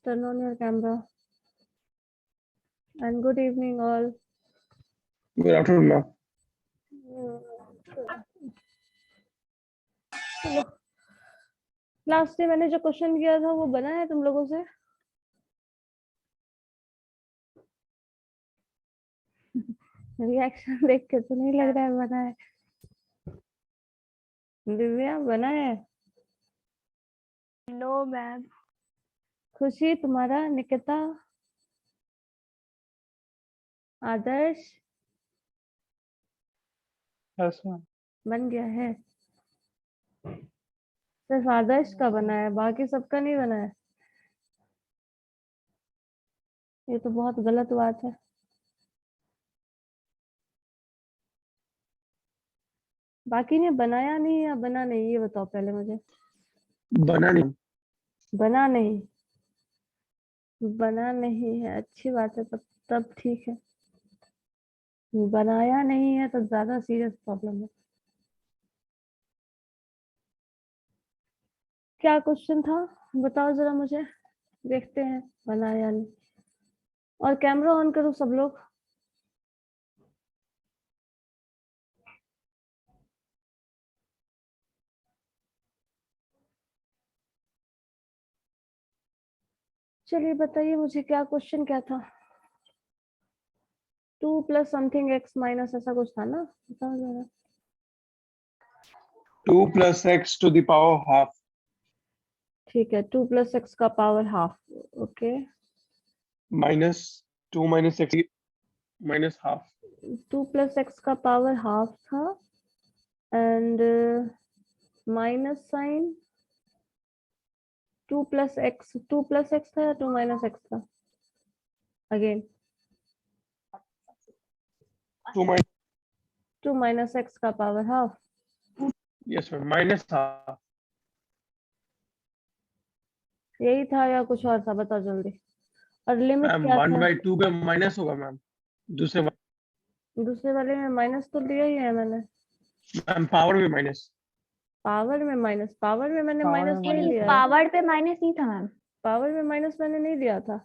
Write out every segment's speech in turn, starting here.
turn on your camera. And good evening all. Good afternoon, ma'am. चलो, last day मैंने जो question किया था वो बना है तुम लोगों से? रिएक्शन देख के तो नहीं लग रहा है बना है। दिव्या बना है? No ma'am. खुशी तुम्हारा? निकिता? आदर्श? Yes, ma'am. बन गया है? सिर्फ आदर्श का बना है, बाकी सबका नहीं बना है? ये तो बहुत गलत बात है। बाकी ने बनाया नहीं या बना नहीं, ये बताओ पहले मुझे। बना नहीं। बना नहीं? बना नहीं है, अच्छी बात है, तब ठीक है। बनाया नहीं है तो ज्यादा सीरियस प्रॉब्लम है। क्या क्वेश्चन था बताओ जरा मुझे, देखते हैं बनाया नहीं। और कैमरा ऑन करो सब लोग। चलिए बताइए मुझे क्या क्वेश्चन क्या था। 2 प्लस समथिंग एक्स माइनस ऐसा कुछ था ना, बताओ जरा। 2 plus x to the power half. ठीक है, 2 प्लस एक्स का power half. Okay, Minus 2 minus x minus half. 2 plus x का पावर हाफ था and minus sign 2 plus x था या 2 माइनस एक्स था? अगेन 2 माइनस एक्स का power half. Yes, ma'am. Minus half. यही था या कुछ और था, बताओ जल्दी। और लिमिट मैम क्या 1 था? by 2 पे माइनस होगा मैम। दूसरे वाले में माइनस तो लिया ही है मैंने। मैम पावर में माइनस। पावर में माइनस? पावर में मैंने माइनस नहीं नहीं, लिया है। पावर पे माइनस नहीं था मैम, पावर में माइनस मैंने नहीं लिया था।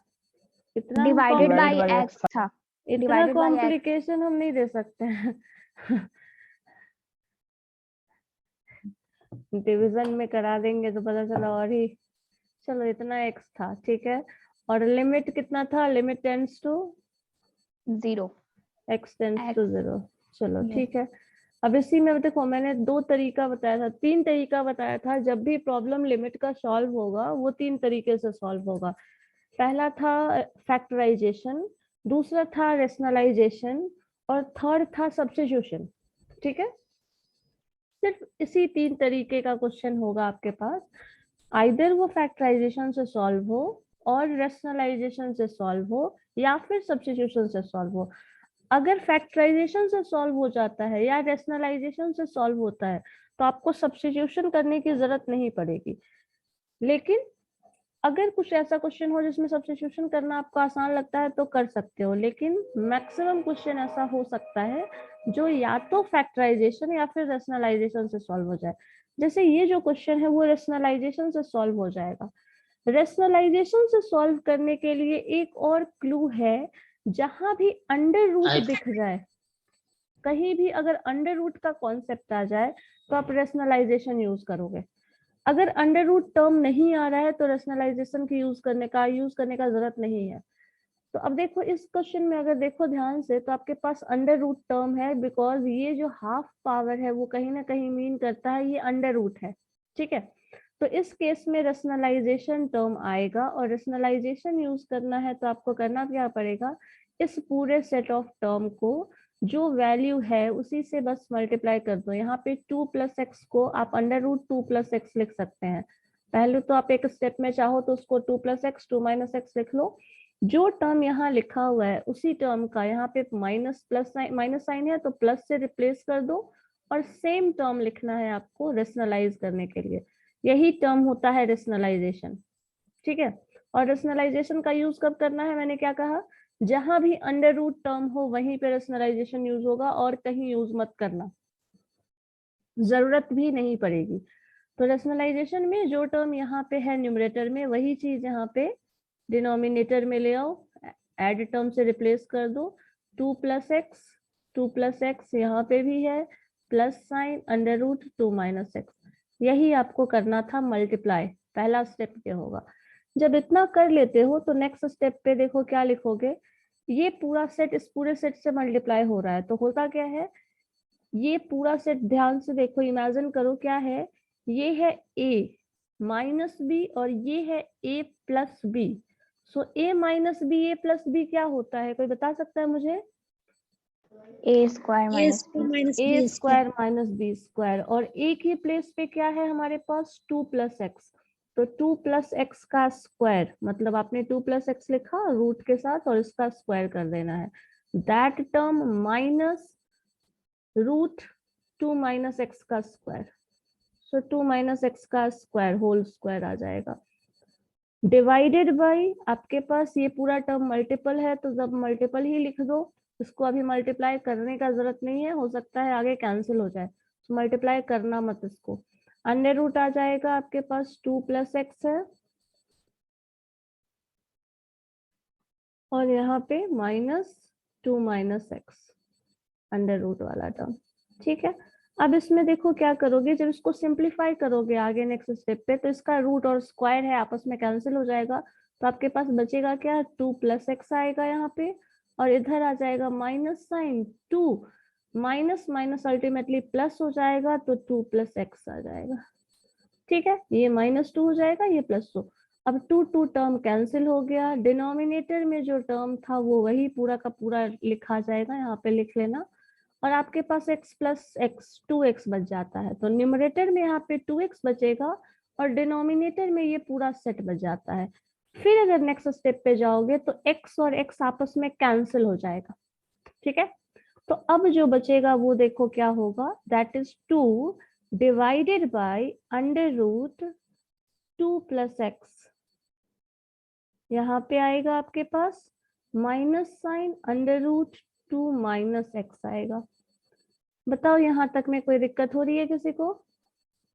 इतना डिवाइडेड बाय एक्स था। इतना divided by x। कॉम्प्लिकेशन हम नहीं दे सकते हैं। डिवीजन में करा देंगे तो पता चला और ही। चलो इतना एक्स था, ठीक है। और लिमिट कितना था? Limit tends to 0। X tends to 0। चलो Yes। ठीक है। अब इसी में देखो मैंने 2 तरीका बताया था, 3 तरीका बताया था। जब भी प्रॉब्लम लिमिट का सॉल्व होगा वो 3 तरीके से सॉल्व होगा। पहला था फैक्टराइजेशन, दूसरा था रेशनलाइजेशन और थर्ड था सब्स्टिट्यूशन। ठीक है, सिर्फ इसी 3 तरीके का क्वेश्चन होगा आपके पास। आइदर वो फैक्टराइजेशन से सॉल्व हो और रेशनलाइजेशन से सॉल्व हो या फिर सब्स्टिट्यूशन से सॉल्व हो। अगर फैक्टराइजेशन से सॉल्व हो जाता है या रेशनलाइजेशन से सॉल्व होता है तो आपको सब्स्टिट्यूशन करने की जरूरत नहीं पड़ेगी। लेकिन अगर कुछ ऐसा क्वेश्चन हो जिसमें सब्स्टिट्यूशन करना आपको आसान लगता है तो कर सकते हो, लेकिन मैक्सिमम क्वेश्चन ऐसा हो सकता है जो या तो फैक्टराइजेशन या फिर रेशनलाइजेशन से सॉल्व हो जाए। जैसे ये जो क्वेश्चन है वो रेशनलाइजेशन से सॉल्व हो जाएगा। रेशनलाइजेशन से सॉल्व करने के लिए एक और क्लू है, जहां भी अंडर रूट दिख जाए, कहीं भी अगर अंडर रूट का कॉन्सेप्ट आ जाए तो आप रेशनलाइजेशन यूज करोगे। अगर अंडर रूट टर्म नहीं आ रहा है तो रेशनलाइजेशन की यूज करने का जरूरत नहीं है। तो अब देखो इस क्वेश्चन में अगर देखो ध्यान से तो आपके पास अंडर रूट टर्म है, बिकॉज ये जो हाफ पावर है वो कहीं ना कहीं मीन करता है ये अंडर रूट है। ठीक है, तो इस केस में रेशनलाइजेशन टर्म आएगा और रेशनलाइजेशन यूज करना है तो आपको करना क्या पड़ेगा, इस पूरे सेट ऑफ टर्म को जो वैल्यू है उसी से बस मल्टीप्लाई कर दो। यहाँ पे 2 प्लस एक्स को आप अंडर रूट 2 प्लस एक्स लिख सकते हैं। पहले तो आप एक स्टेप में चाहो तो उसको 2 प्लस एक्स 2 माइनस एक्स लिख लो। जो टर्म यहाँ लिखा हुआ है उसी टर्म का यहाँ पे माइनस साइन है तो प्लस से रिप्लेस कर दो और सेम टर्म लिखना है आपको रेशनलाइज करने के लिए। यही टर्म होता है रेशनलाइजेशन। ठीक है, और रेशनलाइजेशन का यूज कब करना है, मैंने क्या कहा, जहां भी अंडर रूट टर्म हो वहीं पे रेशनलाइजेशन यूज होगा और कहीं यूज मत करना, जरूरत भी नहीं पड़ेगी। तो रेशनलाइजेशन में जो टर्म यहाँ पे है न्यूमरेटर में वही चीज यहाँ पे डिनोमिनेटर में ले आओ, ऐड टर्म से रिप्लेस कर दो, 2 प्लस एक्स यहाँ पे भी है, plus sign under root 2 minus x. यही आपको करना था मल्टीप्लाई, पहला स्टेप ये होगा। जब इतना कर लेते हो तो नेक्स्ट स्टेप पे देखो क्या लिखोगे, ये पूरा सेट इस पूरे सेट से मल्टीप्लाई हो रहा है, तो होता क्या है, ये पूरा सेट ध्यान से देखो, इमेजिन करो क्या है, ये है a माइनस बी और ये है a plus b. So a minus b a plus b क्या होता है, कोई बता सकता है मुझे? A square minus B. a square minus b square, और a की प्लेस पे क्या है हमारे पास, 2 प्लस एक्स। तो 2 प्लस एक्स का स्क्वायर, मतलब आपने 2 प्लस एक्स लिखा रूट के साथ और इसका स्क्वायर कर देना है, that term minus root 2 minus x का स्क्वायर। सो 2 माइनस एक्स का स्क्वायर होल स्क्वायर आ जाएगा, डिवाइडेड बाय, आपके पास ये पूरा टर्म मल्टीपल है तो जब मल्टीपल ही लिख दो, इसको अभी मल्टीप्लाई करने का जरूरत नहीं है, हो सकता है आगे कैंसिल हो जाए, तो मल्टीप्लाई करना मत इसको। अंडर रूट आ जाएगा आपके पास, 2 प्लस एक्स है और यहाँ पे minus 2 minus x under root वाला टर्म। ठीक है, अब इसमें देखो क्या करोगे, जब इसको सिंप्लीफाई करोगे आगे नेक्स्ट स्टेप पे, तो इसका रूट और स्क्वायर है आपस में कैंसिल हो जाएगा, तो आपके पास बचेगा क्या, 2 प्लस एक्स आएगा यहाँ पे, और इधर आ जाएगा minus sign 2, minus minus ultimately plus हो जाएगा, तो 2 प्लस एक्स आ जाएगा। ठीक है, ये माइनस 2 हो जाएगा, ये प्लस 2। अब 2 टर्म कैंसिल हो गया, डिनोमिनेटर में जो टर्म था वो वही पूरा का पूरा लिखा जाएगा, यहाँ पे लिख लेना, और आपके पास x प्लस एक्स 2x बच जाता है, तो न्यूमरेटर में यहाँ पे 2x बचेगा और डिनोमिनेटर में ये पूरा सेट बच जाता है। फिर अगर नेक्स्ट स्टेप पे जाओगे तो x और x आपस में कैंसिल हो जाएगा। ठीक है, तो अब जो बचेगा वो देखो क्या होगा, that is 2 divided by under root 2 plus x, यहाँ पे आएगा आपके पास minus sign under root 2 minus x आएगा। बताओ यहाँ तक में कोई दिक्कत हो रही है किसी को?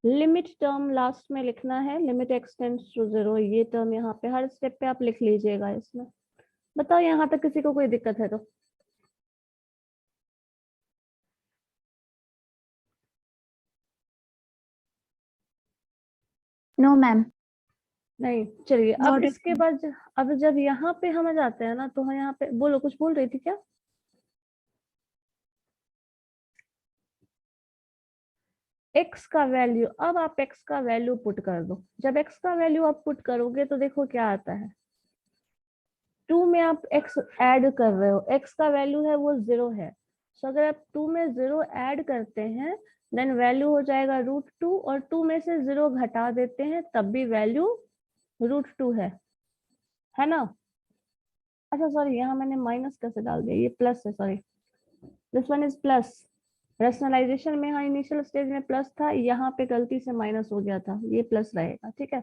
लिमिट टर्म लास्ट में लिखना है, लिमिट एक्स टेंड्स टू 0, ये टर्म यहाँ पे हर स्टेप पे आप लिख लीजिएगा इसमें। बताओ यहाँ तक किसी को कोई दिक्कत है तो? No ma'am. नहीं, चलिए अब इसके बाद अब जब यहाँ पे हम आ जाते हैं ना, तो हम यहाँ पे बोलो, कुछ बोल रही थी क्या? x का वैल्यू, अब आप x का वैल्यू पुट कर दो, जब x का वैल्यू आप पुट करोगे तो देखो क्या आता है, 2 में आप x ऐड कर रहे हो, x का वैल्यू है वो 0 है, सो अगर आप 2 में 0 ऐड करते हैं देन वैल्यू हो जाएगा √2, और 2 में से 0 घटा देते हैं तब भी वैल्यू √2 है ना? अच्छा सॉरी, यहाँ मैंने माइनस कैसे डाल दिया, ये प्लस है, sorry, this one is plus. Rationalisation में, हाँ इनिशियल स्टेज में प्लस था, यहाँ पे गलती से माइनस हो गया था, ये प्लस रहेगा। ठीक है,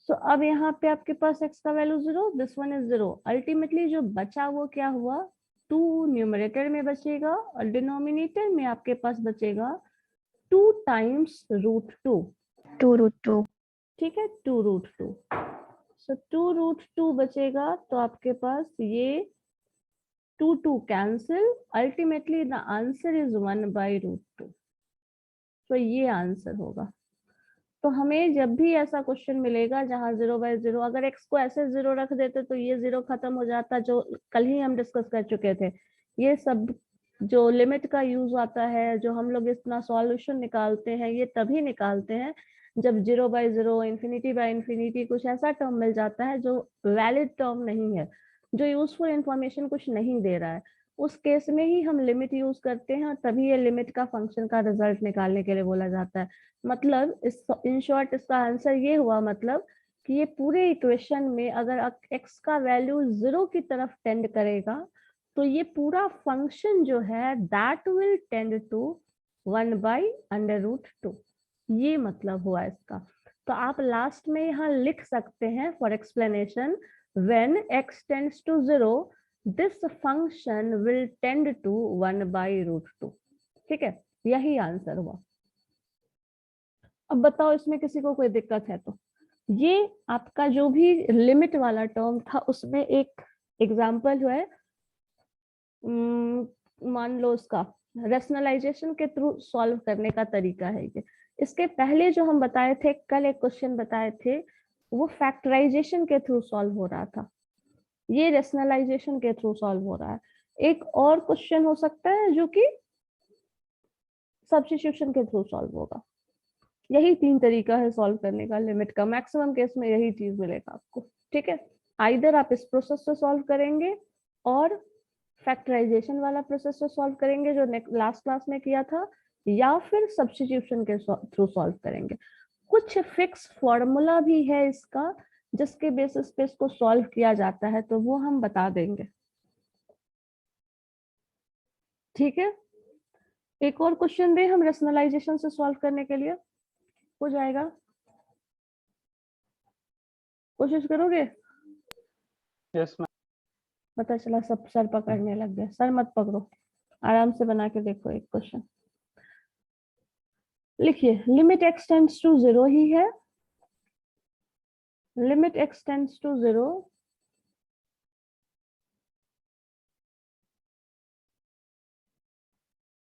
सो अब यहाँ पे आपके पास x का value 0, this one is 0, ultimately जो बचा वो क्या हुआ, 2 न्यूमरेटर में बचेगा और डिनोमिनेटर में आपके पास बचेगा 2 टाइम्स √2। 2√2. ठीक है, 2√2, सो 2√2 बचेगा, तो आपके पास ये 2 cancel, ultimately the answer is 1/√2। तो ये आंसर होगा। तो हमें जब भी ऐसा क्वेश्चन मिलेगा जहां 0/0, अगर x को ऐसे 0 रख देते तो ये 0 खत्म हो जाता, जो कल ही हम डिस्कस कर चुके थे। ये सब जो लिमिट का यूज आता है, जो हम लोग इतना सॉल्यूशन निकालते हैं, ये तभी निकालते हैं जब 0/0, ∞/∞ कुछ ऐसा टर्म मिल जाता है जो वैलिड टर्म नहीं है, जो यूजफुल इंफॉर्मेशन कुछ नहीं दे रहा है, उस केस में ही हम लिमिट यूज करते हैं, तभी ये लिमिट का फंक्शन का रिजल्ट निकालने के लिए बोला जाता है। मतलब इस इन शॉर्ट इसका आंसर ये हुआ, मतलब कि ये पूरे इक्वेशन में अगर x का वैल्यू 0 की तरफ टेंड करेगा तो ये पूरा फंक्शन जो है दैट विल टेंड टू 1/√2, ये मतलब हुआ इसका। तो आप लास्ट में यहाँ लिख सकते हैं for explanation, when x tends to 0 this function will tend to 1/√2। ठीक है, यही आंसर हुआ। अब बताओ इसमें किसी को कोई दिक्कत है तो? ये आपका जो भी लिमिट वाला टर्म था उसमें एक एग्जाम्पल जो है, मान लो उसका रेशनलाइजेशन के थ्रू सॉल्व करने का तरीका है ये। इसके पहले जो हम बताए थे, कल एक क्वेश्चन बताए थे, वो फैक्टराइजेशन के थ्रू सॉल्व हो रहा था, ये रेशनलाइजेशन के थ्रू सॉल्व हो रहा है। एक और क्वेश्चन हो सकता है जो कि सब्स्टिट्यूशन के थ्रू सॉल्व होगा। यही 3 तरीका है सॉल्व करने का लिमिट का, मैक्सिमम केस में यही चीज मिलेगा आपको। ठीक है, आइदर आप इस प्रोसेस से सॉल्व करेंगे और फैक्टराइजेशन वाला प्रोसेस से सॉल्व करेंगे जो लास्ट क्लास में किया था, या फिर सब्स्टिट्यूशन के थ्रू सॉल्व करेंगे। कुछ फिक्स फॉर्मूला भी है इसका जिसके बेसिस पे इसको सॉल्व किया जाता है, तो वो हम बता देंगे। ठीक है, एक और क्वेश्चन दे हम रेशनलाइजेशन से सॉल्व करने के लिए, हो जाएगा? कोशिश करोगे? Yes ma'am. पता चला सब सर पकड़ने लग गए। सर मत पकड़ो, आराम से बना के देखो एक क्वेश्चन। लिखिए, लिमिट x टेंड्स टू 0 ही है, limit x tends to 0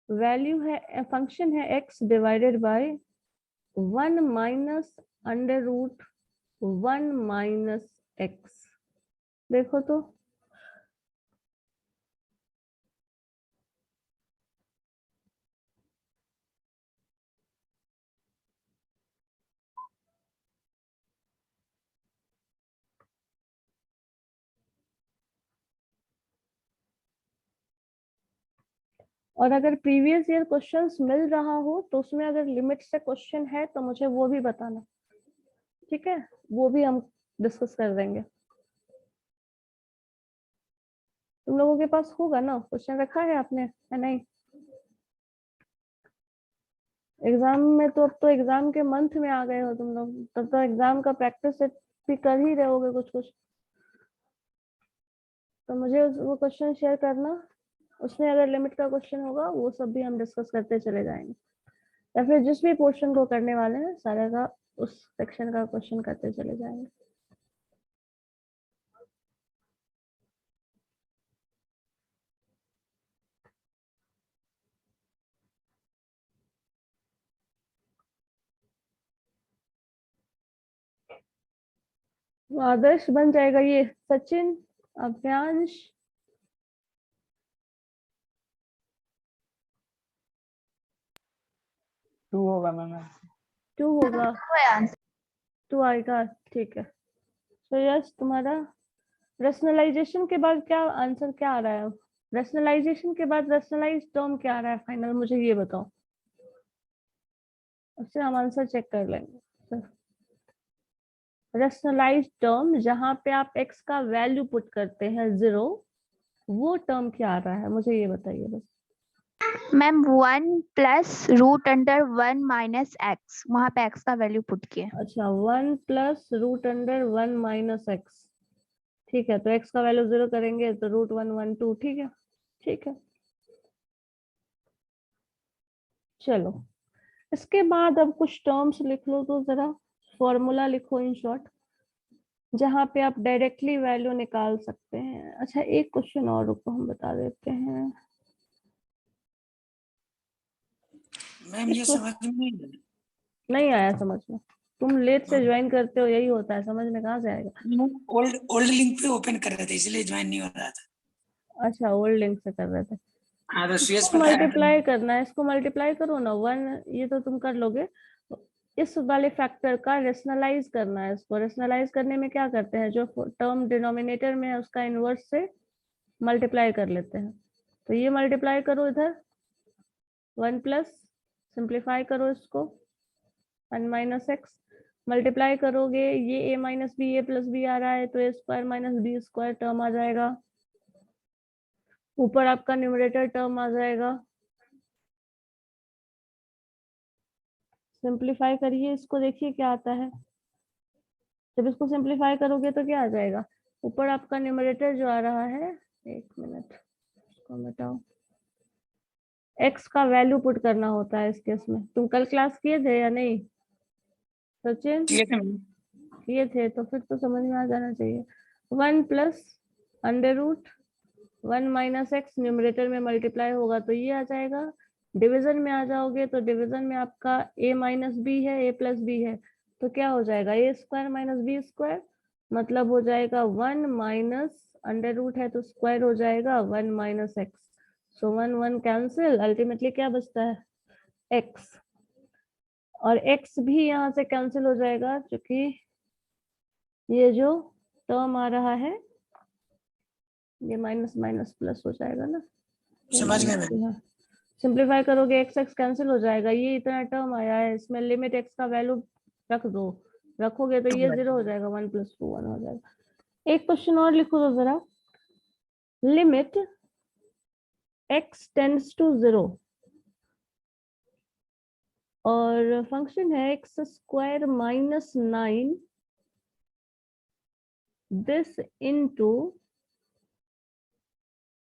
value है, फंक्शन है x divided by 1 minus under root 1 minus x। देखो तो और अगर प्रीवियस ईयर क्वेश्चंस मिल रहा हो तो उसमें अगर लिमिट से क्वेश्चन है तो मुझे वो भी बताना। ठीक है, वो भी हम डिस्कस कर देंगे। तुम लोगों के पास होगा ना, क्वेश्चन रखा है आपने या नहीं? एग्जाम में तो, अब तो एग्जाम के मंथ में आ गए हो तुम लोग, तब तो एग्जाम का प्रैक्टिस भी कर ही रहे होगे कुछ कुछ, तो मुझे वो क्वेश्चन शेयर करना। उसमें अगर लिमिट का क्वेश्चन होगा वो सब भी हम डिस्कस करते चले जाएंगे, या फिर जिस भी पोर्शन को करने वाले हैं सारे का उस सेक्शन का क्वेश्चन करते चले जाएंगे। वो आदर्श बन जाएगा ये, सचिन, अभ्यांश, 2 होगा मैम। 2 होगा, 2 आएगा। ठीक है, तो यस तुम्हारा रेशनलाइजेशन के बाद क्या आंसर क्या आ रहा है? रेशनलाइजेशन के बाद रेशनलाइज टर्म क्या आ रहा है फाइनल, मुझे ये बताओ, उससे हम आंसर चेक कर लेंगे। रेशनलाइज टर्म जहां पे आप x का वैल्यू पुट करते हैं 0, वो टर्म क्या आ रहा है मुझे ये बताइए बस। Ma'am 1 plus root under 1 minus x, वहां पे x का वैल्यू पुट किए। अच्छा, 1 plus root under 1 minus x. ठीक है, तो x का वैल्यू 0 करेंगे तो रूट 1 1 2। ठीक है, ठीक है, चलो इसके बाद अब कुछ टर्म्स लिख लो तो जरा, फॉर्मूला लिखो इन शॉर्ट, जहां पे आप डायरेक्टली वैल्यू निकाल सकते हैं। अच्छा, एक क्वेश्चन और रुको हम बता देते हैं। मैम ये समझ में नहीं आया समझ में? तुम लेट से ज्वाइन करते हो, यही होता है, समझ में कहाँ से आएगा? ओल्ड लिंक पे ओपन कर रहे थे इसलिए ज्वाइन नहीं हो रहा था। अच्छा, ओल्ड लिंक से कर रहे थे। हाँ तो सुयश इसको बताया था। मल्टीप्लाई करना है, इसको मल्टीप्लाई करो ना, 1 ये तो तुम कर लोगे। इस वाले फैक्टर का रेशनलाइज करना है। इसको रेशनलाइज करने में क्या करते हैं, जो टर्म डिनोमिनेटर में है उसका इनवर्स से मल्टीप्लाई कर लेते हैं। तो ये मल्टीप्लाई करो इधर, 1 प्लस, सिंप्लीफाई करो इसको, 1 माइनस एक्स, मल्टीप्लाई करोगे ये a minus b, a plus b आ रहा है तो a square minus b square term आ जाएगा, ऊपर आपका न्यूमरेटर टर्म आ जाएगा। सिंप्लीफाई करिए इसको, देखिए क्या आता है। जब इसको सिंप्लीफाई करोगे तो क्या आ जाएगा, ऊपर आपका न्यूमरेटर जो आ रहा है, एक मिनट इसको मिटाओ, x का वैल्यू पुट करना होता है इस केस में। तुम कल क्लास किए थे या नहीं सचिन? ठीक है मैम। किए थे तो फिर तो समझ में आ जाना चाहिए। 1 plus under root 1 minus x, numerator में मल्टीप्लाई होगा तो ये आ जाएगा। डिवीजन में आ जाओगे तो डिवीजन में आपका a माइनस बी है, a प्लस बी है, तो क्या हो जाएगा a square minus b square, मतलब हो जाएगा 1 माइनस अंडर रूट है तो स्क्वायर हो जाएगा 1 माइनस एक्स। सो 1 1 कैंसिल, अल्टीमेटली क्या बचता है x, और x भी यहाँ से कैंसिल हो जाएगा क्योंकि ये जो टर्म आ रहा है ये माइनस माइनस प्लस हो जाएगा ना, समझ गए मैम। हाँ, सिंप्लीफाई करोगे एक्स एक्स कैंसिल हो जाएगा, ये इतना टर्म आया है इसमें लिमिट एक्स का वैल्यू रख दो, रखोगे तो ये 0 हो जाएगा, 1 प्लस 2 1 हो जाएगा। एक क्वेश्चन और लिखो तो जरा, लिमिट x टेंड्स टू 0 और फंक्शन है x square minus 9 this into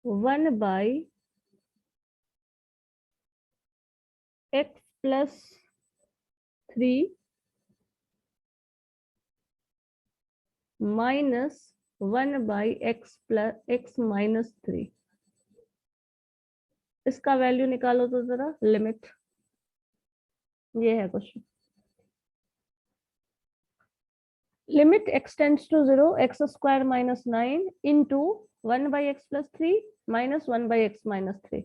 1 by x plus 3 minus 1 by x plus x minus 3, इसका वैल्यू निकालो तो जरा लिमिट, ये है question. Limit x tends to 0 x square minus 9 into 1 by x plus 3 minus 1 by x minus 3।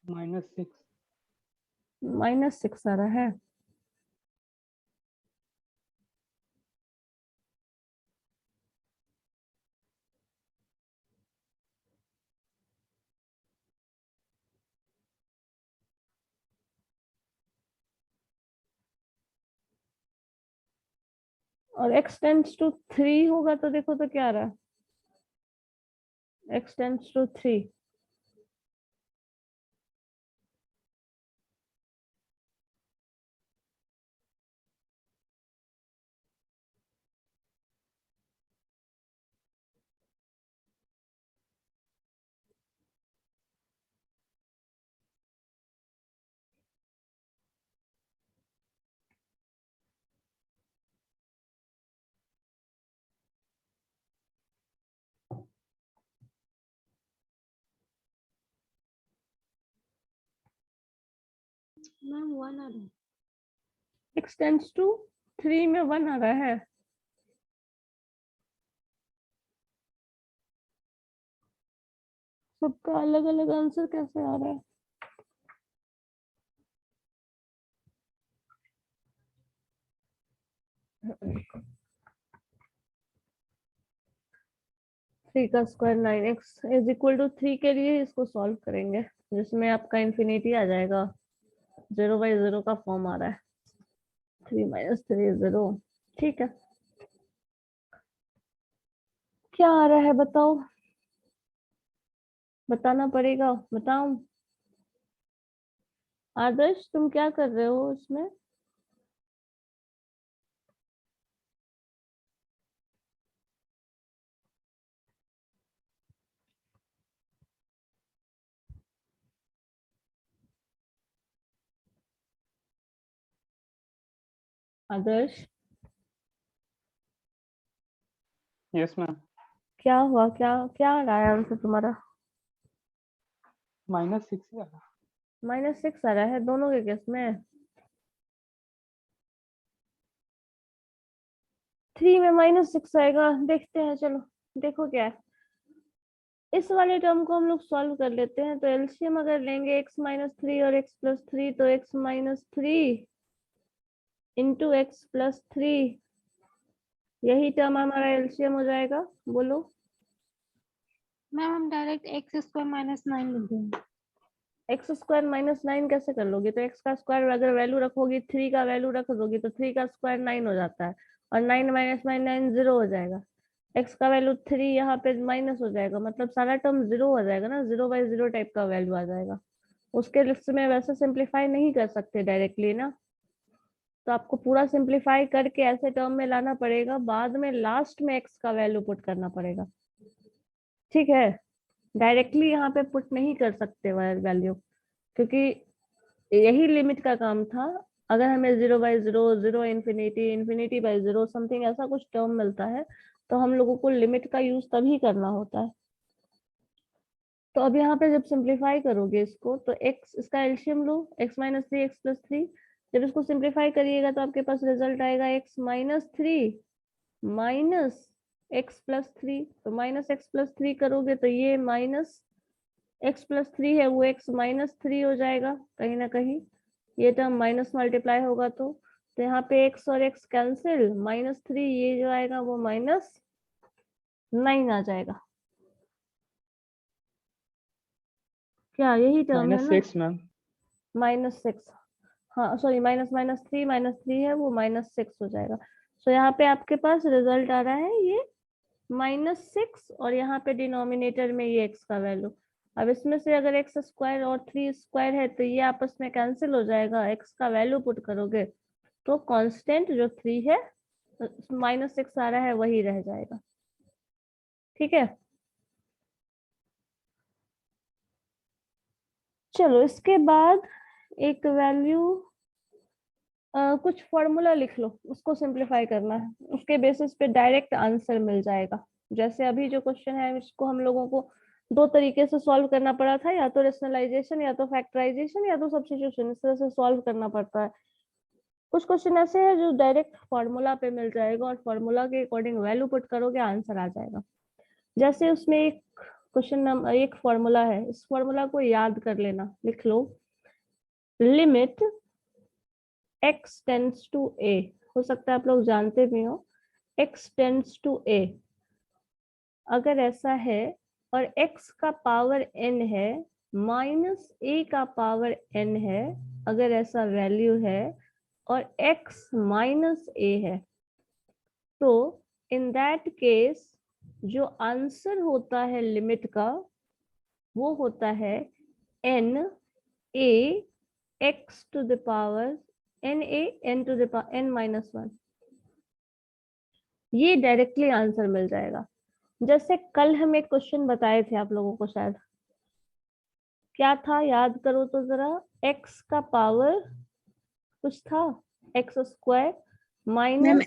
-6। -6 आ रहा है, और x टेंड्स टू 3 होगा तो देखो तो क्या आ रहा है, x टेंड्स टू 3, मैम 1 आ रहा है। x टेंड्स टू 3 में 1 आ रहा है, सबका अलग अलग आंसर कैसे आ रहा है। थ्री का square 9x is equal to 3 के लिए इसको सॉल्व करेंगे, जिसमें आपका इन्फिनिटी आ जाएगा, 0/0 का फॉर्म आ रहा है, 3 माइनस 3 0, ठीक है। क्या आ रहा है बताओ, बताना पड़ेगा, बताऊं। आदर्श तुम क्या कर रहे हो इसमें, आदर्श यस मैम। क्या हुआ, क्या क्या आ रहा है आंसर तुम्हारा, -6 -6 आ रहा है दोनों के केस में, 3 में -6 आएगा, देखते हैं चलो, देखो क्या है। इस वाले टर्म को हम लोग सॉल्व कर लेते हैं, तो एलसीएम अगर लेंगे x माइनस 3 और x प्लस 3 तो x minus 3 into x plus 3, यही टर्म हमारा एलसीएम हो जाएगा, बोलो। मैम हम डायरेक्ट x स्क्वायर माइनस 9 लिख देंगे। एक्स स्क्वायर माइनस 9 कैसे कर लोगे? तो एक्स का स्क्वायर अगर वैल्यू रखोगी 3 का वैल्यू रख दोगी तो 3 का स्क्वायर 9 हो जाता है, और 9 माइनस 9 0 हो जाएगा। एक्स का वैल्यू 3 यहाँ पे माइनस हो जाएगा, मतलब सारा टर्म 0 हो जाएगा ना, 0/0 टाइप का वैल्यू आ जाएगा। उसके लिस्ट में वैसे सिंप्लीफाई नहीं कर सकते डायरेक्टली ना, तो आपको पूरा सिंप्लीफाई करके ऐसे टर्म में लाना पड़ेगा, बाद में लास्ट में एक्स का वैल्यू पुट करना पड़ेगा। ठीक है, डायरेक्टली यहाँ पे पुट नहीं कर सकते वैल्यू, क्योंकि यही लिमिट का काम था। अगर हमें 0/0, 0 इंफिनिटी, इंफिनिटी/0 समथिंग ऐसा कुछ टर्म मिलता है तो हम लोगों को लिमिट का यूज तभी करना होता है। तो अब यहाँ पे जब सिंप्लीफाई करोगे इसको तो x, इसका एलसीएम लो, x - 3 x + 3, जब इसको सिंप्लीफाई करिएगा तो आपके पास रिजल्ट आएगा x - 3 माइनस x + 3। तो -x + 3 करोगे तो ये -x + 3 है वो x - 3 हो जाएगा कहीं ना कहीं, ये टर्म माइनस मल्टीप्लाई होगा तो यहाँ पे x और x कैंसिल, -3 ये जो आएगा वो -9 आ जाएगा। क्या यही टर्म है ना? -6 मैम। -6, हाँ सॉरी, -3 है वो -6 हो जाएगा। सो यहाँ पे आपके पास रिजल्ट आ रहा है ये -6, और यहाँ पे डिनोमिनेटर में ये x का वैल्यू। अब इसमें से अगर x स्क्वायर और 3 स्क्वायर है तो ये आपस में कैंसिल हो जाएगा, x का वैल्यू पुट करोगे तो कांस्टेंट जो 3 है -6 आ रहा है वही रह जाएगा। ठीक है, चलो इसके बाद एक वैल्यू कुछ फॉर्मूला लिख लो, उसको सिंप्लीफाई करना है, उसके बेसिस पे डायरेक्ट आंसर मिल जाएगा। जैसे अभी जो क्वेश्चन है इसको हम लोगों को दो तरीके से सॉल्व करना पड़ा था, या तो रेशनलाइजेशन, या तो फैक्टराइजेशन, या तो सब्स्टिट्यूशन, इस तरह से सॉल्व करना पड़ता है। कुछ क्वेश्चन ऐसे हैं जो डायरेक्ट फॉर्मूला पे मिल जाएगा और फॉर्मूला के अकॉर्डिंग वैल्यू पुट करोगे आंसर आ जाएगा। जैसे उसमें एक क्वेश्चन नंबर, एक फॉर्मूला है, इस फॉर्मूला को याद कर लेना, लिख लो, limit x tends to a, हो सकता है आप लोग जानते भी हो, x टेंड्स टू a, अगर ऐसा है और x का पावर n है -a का पावर n है, अगर ऐसा वैल्यू है और x -a है, तो इन दैट केस जो आंसर होता है लिमिट का वो होता है n a x to the power n a n to the power n - 1। ये डायरेक्टली आंसर मिल जाएगा। जैसे कल हम एक क्वेश्चन बताए थे आप लोगों को, शायद क्या था याद करो तो जरा, x का पावर कुछ था, x square ma'am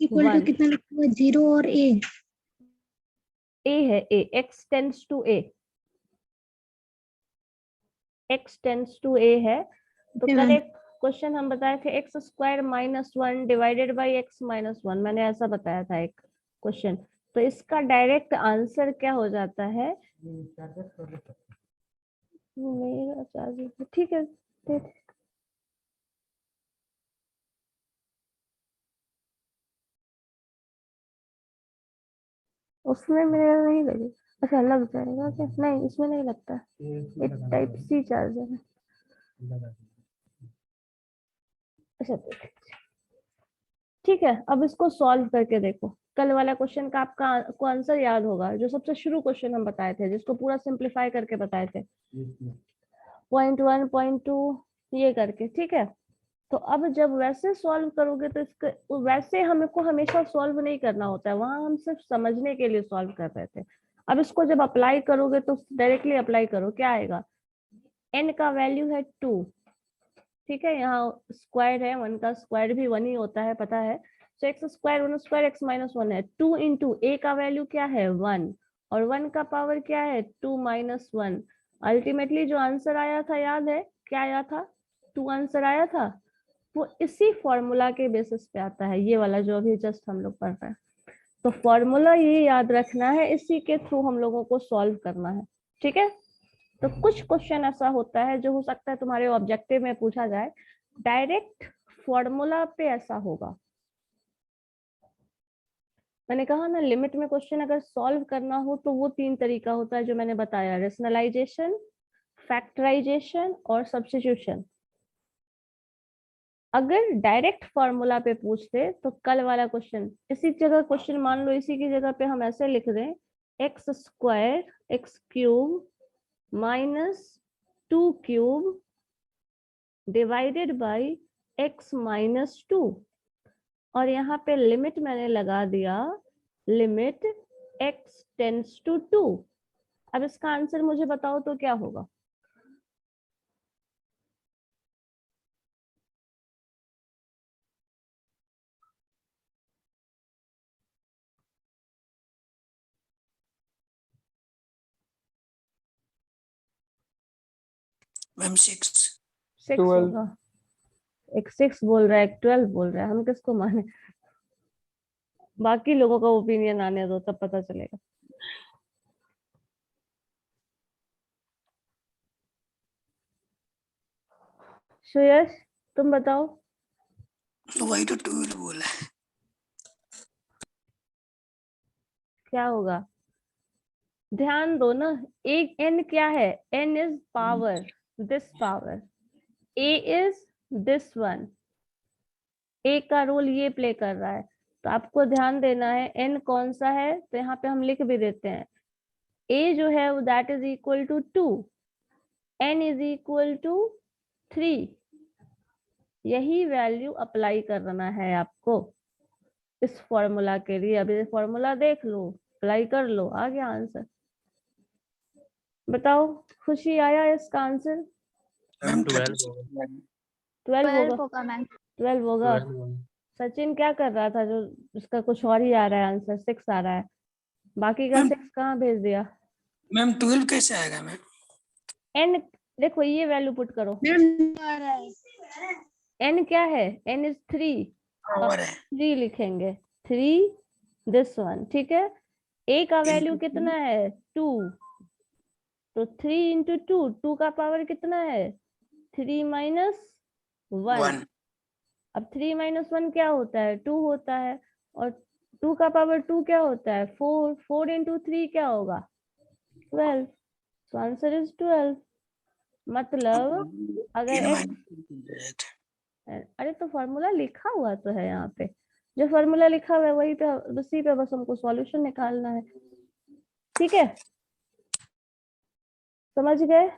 equal to -1, कितना लिखा हुआ है? 0 और a। a है, a, x tends to a, x tends to a है। तो Okay, कल मैम। एक क्वेश्चन हम बताए थे x square -1 divided by x -1, मैंने ऐसा बताया था एक क्वेश्चन। तो इसका डायरेक्ट आंसर क्या हो जाता है, मेरा चार्ज ठीक है, दे दे। उसमें मेरा नहीं लगेगा, अच्छा लग जाएगा क्या? नहीं इसमें नहीं लगता, एक टाइप सी चार्जर है। अच्छा ठीक है, अब इसको सॉल्व करके देखो। कल वाला क्वेश्चन का आपको आंसर याद होगा, जो सबसे शुरू क्वेश्चन हम बताए थे, जिसको पूरा सिंप्लीफाई करके बताए थे, 0.1 0.2 ये करके। ठीक है, तो अब जब वैसे सॉल्व करोगे तो इसके वैसे हमको हमेशा सॉल्व नहीं करना होता है, वहां हम सिर्फ समझने के लिए सॉल्व कर रहे थे। अब इसको जब अप्लाई करोगे तो डायरेक्टली अप्लाई करो, क्या आएगा, n का वैल्यू है 2, ठीक है, यहाँ स्क्वायर है, 1 का स्क्वायर भी 1 ही होता है पता है, तो x स्क्वायर 1 स्क्वायर x -1 है, 2 इंटू a का वैल्यू क्या है 1, और 1 का पावर क्या है 2 - 1। अल्टीमेटली जो आंसर आया था याद है क्या आया था, 2 आंसर आया था, वो इसी फॉर्मूला के बेसिस पे आता है, ये वाला जो अभी जस्ट हम लोग पढ़ रहे हैं। तो फॉर्मूला ये याद रखना है, इसी के थ्रू हम लोगों को सॉल्व करना है। ठीक है, तो कुछ क्वेश्चन ऐसा होता है जो हो सकता है तुम्हारे ऑब्जेक्टिव में पूछा जाए, डायरेक्ट फॉर्मूला पे ऐसा होगा। मैंने कहा ना, लिमिट में क्वेश्चन अगर सॉल्व करना हो तो वो 3 तरीका होता है जो मैंने बताया, रेशनलाइजेशन, फैक्टराइजेशन और सब्स्टिट्यूशन। अगर डायरेक्ट फॉर्मूला पे पूछते तो कल वाला क्वेश्चन, इसी जगह क्वेश्चन मान लो इसी की जगह पे हम ऐसे लिख दें, x square x cube minus 2 cube divided by x minus 2, और यहाँ पे लिमिट मैंने लगा दिया लिमिट x टेंड्स टू 2। अब इसका आंसर मुझे बताओ तो क्या होगा? मैम 6। 6 12। होगा। एक 6 बोल रहा है, एक 12 बोल रहा है, हम किसको माने? बाकी लोगों का ओपिनियन आने दो, तब पता चलेगा। सुयश तुम बताओ। वही तो 12 बोला है। क्या होगा? ध्यान दो ना, एक n क्या है? n is power, this power, a is this one. a का रोल ये प्ले कर रहा है, तो आपको ध्यान देना है n कौन सा है, तो यहाँ पे हम लिख भी देते हैं a जो है वो that is equal to 2, n is equal to 3। यही वैल्यू अप्लाई करना है आपको इस फॉर्मूला के लिए। अब ये फॉर्मूला देख लो, अप्लाई कर लो, आ गया आंसर। बताओ, खुशी आया इसका आंसर? मैम 12 12 होगा। होगा मैम। 12 होगा। 12 सचिन क्या कर रहा था जो उसका कुछ और ही आ रहा है आंसर? 6 आ रहा है, बाकी का मैम 6 कहाँ भेज दिया? मैम 12 कैसे आएगा मैम? n देखो, ये वैल्यू पुट करो। n क्या है? n इज 3, पावर है 3 लिखेंगे, 3 दिस वन, ठीक है। a का वैल्यू Into कितना है? 2, तो 3 इंटू 2, 2 का पावर कितना है? 3 माइनस 1। 1। अब 3 माइनस 1 क्या होता है? 2 होता है, और 2 का पावर 2 क्या होता है? 4, 4 इंटू 3 क्या होगा? 12। तो आंसर इज 12। मतलब अगर x, अरे तो फॉर्मूला लिखा हुआ तो है यहाँ पे, जो फॉर्मूला लिखा हुआ है वही पे, उसी पे बस हमको सॉल्यूशन निकालना है, ठीक है? समझ गए?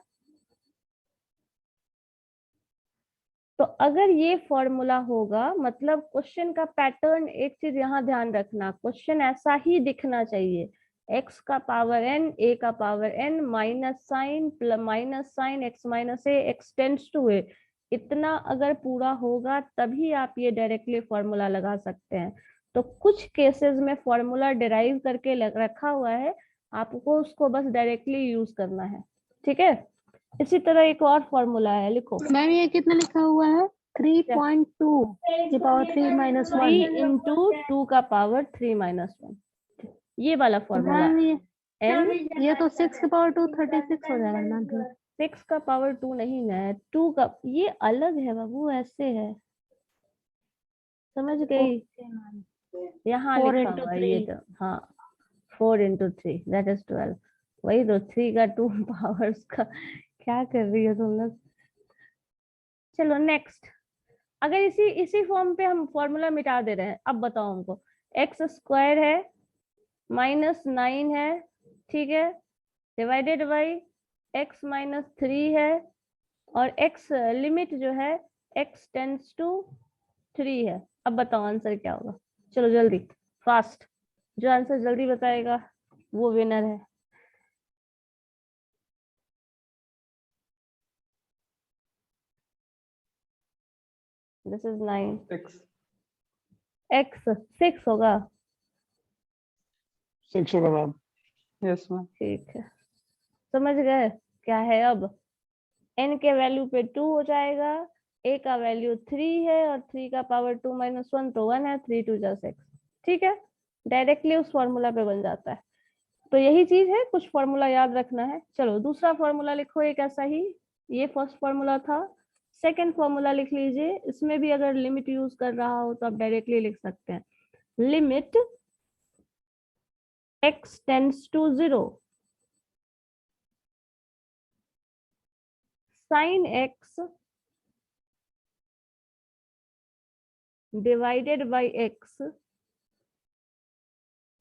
तो अगर ये फॉर्मूला होगा, मतलब क्वेश्चन का पैटर्न, एक चीज यहाँ ध्यान रखना, क्वेश्चन ऐसा ही दिखना चाहिए, x का पावर n, a का power n, minus sign x minus a, x tends to a, इतना अगर पूरा होगा तभी आप ये डायरेक्टली फॉर्मूला लगा सकते हैं। तो कुछ केसेस में फॉर्मूला डिराइव करके रखा हुआ है, आपको उसको बस डायरेक्टली यूज करना है, ठीक है? इसी तरह एक और फॉर्मूला है, लिखो। मैम ये कितना लिखा हुआ है? 3.2 की पावर 3 माइनस 3 1। इंटू 2 का पावर 3 माइनस 1, ये वाला फॉर्मूला मैम है। n ये तो 6 की पावर 2 36 हो जाएगा मैम फिर। 6 का पावर 2 नहीं है, 2 का, ये अलग है बाबू, ऐसे है, समझ गई? यहाँ 4 लिखा into हुआ है ये 3। तो, हाँ 4 इंटू 3 दैट इज 12। वही तो 3 का 2 पावर्स का, क्या कर रही हो तुम लोग? चलो नेक्स्ट। अगर इसी इसी फॉर्म पे हम फॉर्मूला मिटा दे रहे हैं, अब बताओ हमको, एक्स स्क्वायर है माइनस 9 है, ठीक है, डिवाइडेड बाई एक्स माइनस 3 है, और एक्स लिमिट जो है एक्स टेंड्स टू 3 है। अब बताओ आंसर क्या होगा? चलो जल्दी, फास्ट, जो आंसर जल्दी बताएगा वो विनर है। दिस इज 9, 6 एक्स 6 होगा, 6 होगा मैम। Yes ma'am. ठीक है, समझ गए क्या है? अब n के वैल्यू पे 2 हो जाएगा, a का वैल्यू 3 है, और 3 का पावर 2 माइनस 1 तो 1 है, 3 2 जा 6, ठीक है, डायरेक्टली उस फॉर्मूला पे बन जाता है। तो यही चीज है, कुछ फॉर्मूला याद रखना है। चलो दूसरा फॉर्मूला लिखो एक ऐसा ही, ये फर्स्ट फॉर्मूला था, सेकंड फॉर्मूला लिख लीजिए। इसमें भी अगर लिमिट यूज कर रहा हो तो आप डायरेक्टली लिख सकते हैं, limit x tends to 0, sin x divided by x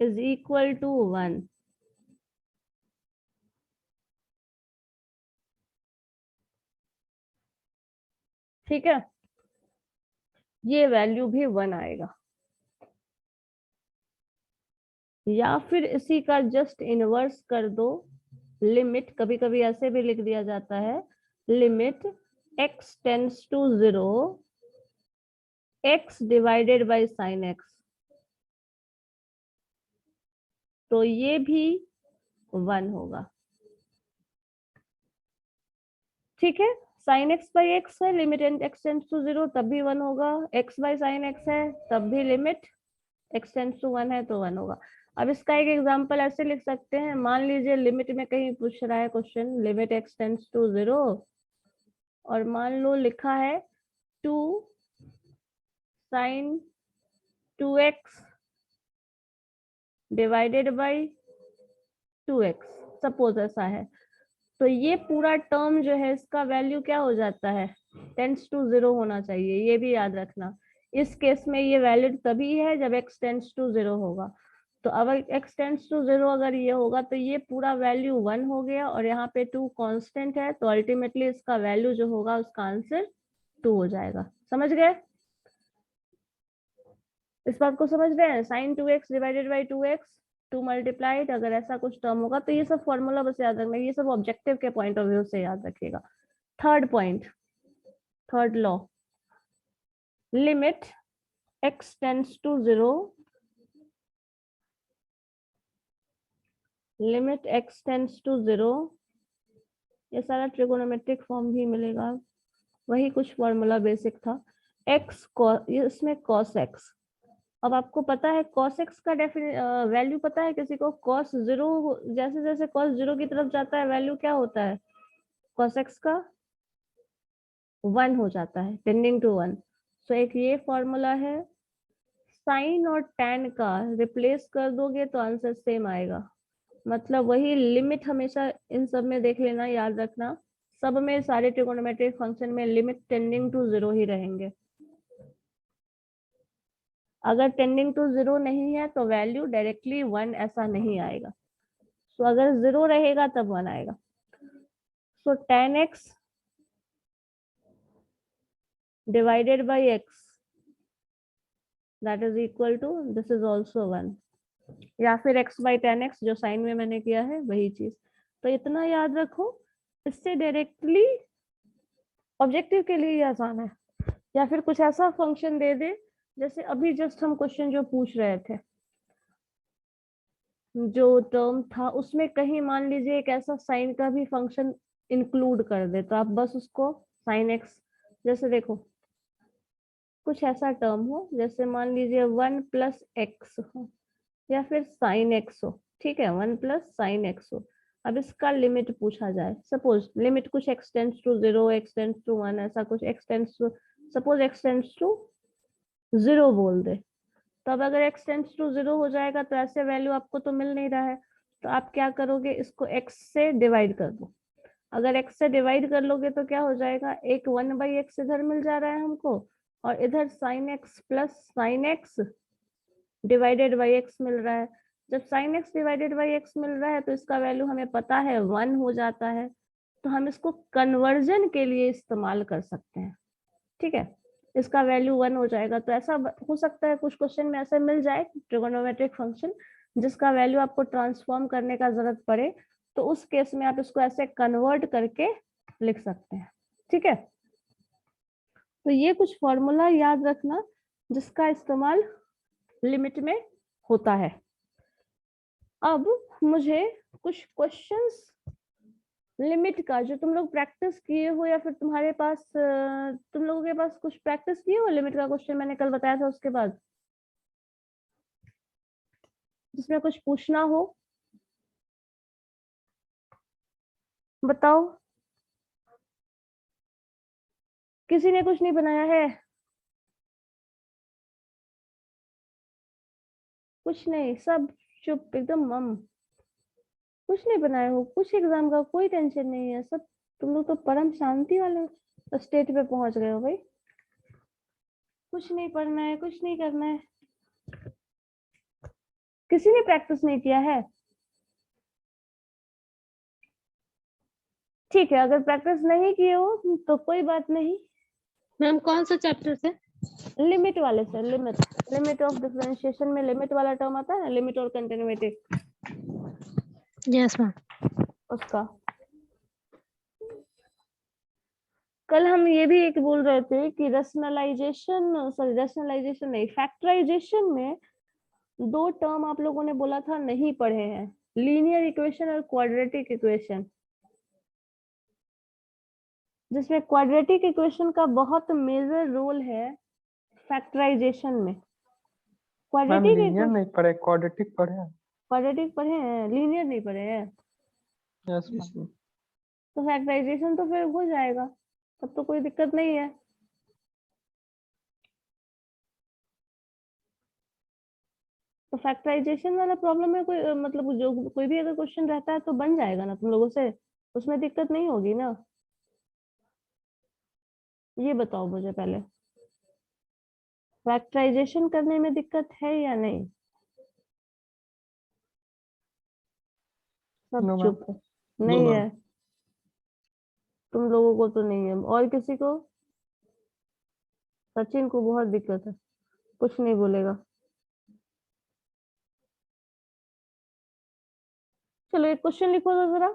is equal to 1. ठीक है, ये वैल्यू भी 1 आएगा। या फिर इसी का जस्ट इनवर्स कर दो, लिमिट, कभी कभी ऐसे भी लिख दिया जाता है, limit x tends to 0 x divided by sine x, तो ये भी 1 होगा। ठीक है, साइन एक्स बाई एक्स है, लिमिट x टेंड्स टू 0 तब भी 1 होगा, x बाई साइन x है तब भी लिमिट x टेंड्स टू 1 है तो 1 होगा। अब इसका एक एग्जांपल ऐसे लिख सकते हैं, मान लीजिए लिमिट में कहीं पूछ रहा है question, limit x tends to 0 और मान लो लिखा है 2 sin 2x divided by 2x, suppose ऐसा है, तो ये पूरा टर्म जो है इसका वैल्यू क्या हो जाता है, टेंड्स टू 0 होना चाहिए, ये भी याद रखना। इस केस में ये वैलिड तभी है जब x टेंड्स टू 0 होगा। तो अगर x टेंड्स टू 0 अगर ये होगा तो ये पूरा वैल्यू 1 हो गया और यहाँ पे 2 कांस्टेंट है, तो अल्टीमेटली इसका वैल्यू जो होगा उसका आंसर 2 हो जाएगा। समझ गए? इस बात को समझ रहे हैं? sin 2x divided by 2x 2 multiplied, अगर ऐसा कुछ टर्म होगा तो ये सब फॉर्मूला बस याद रखना, ये सब ऑब्जेक्टिव के पॉइंट ऑफ व्यू से याद रखिएगा। Third point, third law, limit x tends to 0 limit x tends to 0, ये सारा ट्रिगोनोमेट्रिक फॉर्म भी मिलेगा, वही कुछ फॉर्मूला बेसिक था। x इसमें cos x, अब आपको पता है cos x का वैल्यू पता है किसी को? cos 0, जैसे जैसे cos 0 की तरफ जाता है वैल्यू क्या होता है cos x का? 1 हो जाता है, टेंडिंग टू 1। सो एक ये फॉर्मूला है। साइन और tan का रिप्लेस कर दोगे तो आंसर सेम आएगा, मतलब वही लिमिट हमेशा इन सब में देख लेना, याद रखना, सब में सारे ट्रिगोनोमेट्रिक फंक्शन में लिमिट टेंडिंग टू 0 ही रहेंगे। अगर टेंडिंग टू 0 नहीं है तो वैल्यू डायरेक्टली 1 ऐसा नहीं आएगा। सो अगर 0 रहेगा तब 1 आएगा। So tan x divided by x that is equal to, this is also 1, या फिर x बाई tan x जो साइन में मैंने किया है वही चीज। तो इतना याद रखो, इससे डायरेक्टली ऑब्जेक्टिव के लिए आसान है। या फिर कुछ ऐसा फंक्शन दे दे, जैसे अभी जस्ट हम क्वेश्चन जो पूछ रहे थे, जो टर्म था उसमें कहीं मान लीजिए एक ऐसा साइन का भी फंक्शन इंक्लूड कर दे, तो आप बस उसको साइन एक्स, जैसे देखो कुछ ऐसा टर्म हो, जैसे मान लीजिए 1 प्लस एक्स हो या फिर साइन एक्स हो, ठीक है, 1 प्लस साइन एक्स हो। अब इसका लिमिट पूछा जाए, सपोज लिमिट कुछ x tends to 0 x tends to 1 ऐसा कुछ, x tends to, suppose x tends to 0 बोल दे, तो अब अगर x टेंड्स टू 0 हो जाएगा तो ऐसे वैल्यू आपको तो मिल नहीं रहा है, तो आप क्या करोगे, इसको x से डिवाइड कर दो। अगर x से डिवाइड कर लोगे तो क्या हो जाएगा, एक 1/x इधर मिल जा रहा है हमको और इधर sine x plus sine x divided by x मिल रहा है। जब sine x divided by x मिल रहा है तो इसका वैल्यू हमें पता है 1 हो जाता है, तो हम इसको कन्वर्जन के लिए इस्तेमाल कर सकते हैं। ठीक है, इसका वैल्यू 1 हो जाएगा। तो ऐसा हो सकता है कुछ क्वेश्चन में ऐसे मिल जाए ट्रिगोनोमेट्रिक फंक्शन जिसका वैल्यू आपको ट्रांसफॉर्म करने का जरूरत पड़े, तो उस केस में आप इसको ऐसे कन्वर्ट करके लिख सकते हैं। ठीक है, तो ये कुछ फॉर्मूला याद रखना जिसका इस्तेमाल लिमिट में होता है। अब मुझे कुछ क्वेश्चंस लिमिट का जो तुम लोग प्रैक्टिस किए हो या फिर तुम्हारे पास तुम लोगों के पास कुछ प्रैक्टिस किए हो लिमिट का क्वेश्चन मैंने कल बताया था उसके बाद, जिसमें कुछ पूछना हो बताओ। किसी ने कुछ नहीं बनाया है? कुछ नहीं, सब चुप एकदम मम, कुछ नहीं बनाए हो, कुछ एग्जाम का कोई टेंशन नहीं है, सब तुम लोग तो परम शांति वाले स्टेट पे पहुंच गए हो भाई। कुछ नहीं पढ़ना है, कुछ नहीं करना है। किसी ने प्रैक्टिस नहीं किया है? ठीक है, अगर प्रैक्टिस नहीं किए हो तो कोई बात नहीं। मैम कौन सा चैप्टर से? लिमिट वाले से, लिमिट ऑफ डिफरेंशिएशन में लिमिट वाला टर्म आता है ना, लिमिट और कंटिन्यूटी, यस मैम। उसका। कल हम ये भी एक बोल रहे थे कि रैशनलाइजेशन नहीं, फैक्टराइजेशन में दो टर्म आप लोगों ने बोला था नहीं पढ़े हैं, लीनियर इक्वेशन और क्वाड्रेटिक इक्वेशन, जिसमें क्वाड्रेटिक इक्वेशन का बहुत मेजर रोल है फैक्टराइजेशन में। मैम क्वाड्रेटिक लीनियर नहीं पढ़े, क्वाड्रेटिक पढ़े हैं। क्वाड्रेटिक पढ़े हैं, लीनियर नहीं पढ़े हैं। Yes ma'am. तो फैक्टराइजेशन तो फिर हो जाएगा, तब तो कोई दिक्कत नहीं है। तो फैक्टराइजेशन वाला प्रॉब्लम में कोई मतलब जो कोई भी अगर क्वेश्चन रहता है तो बन जाएगा ना तुम लोगों से, उसमें दिक्कत नहीं होगी ना। ये बताओ मुझे पहले, फैक्टराइजेशन करने में दिक्कत है या नहीं? सब नो मैम। चुप है। नहीं है, तुम लोगों को तो नहीं है, और किसी को? सचिन को बहुत दिक्कत है, कुछ नहीं बोलेगा। चलो एक क्वेश्चन लिखो तो जरा,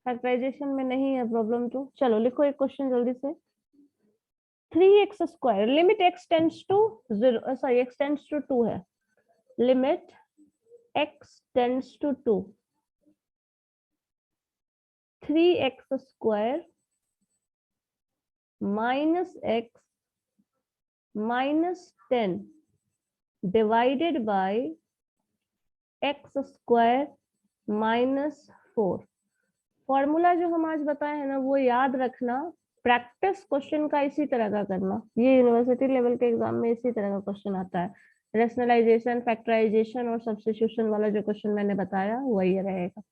फैक्टराइजेशन में नहीं है प्रॉब्लम तो चलो लिखो एक क्वेश्चन जल्दी से। 3x square limit x tends to 0, sorry x tends to 2 है, limit x tends to 2, 3x square minus x minus 10 divided by x square minus 4। Formula जो हम आज बताए हैं ना वो याद रखना, प्रैक्टिस क्वेश्चन का इसी तरह का करना, ये यूनिवर्सिटी लेवल के एग्जाम में इसी तरह का क्वेश्चन आता है। रैशनलाइजेशन, फैक्टराइजेशन और सब्स्टिट्यूशन वाला जो क्वेश्चन मैंने बताया वही रहेगा,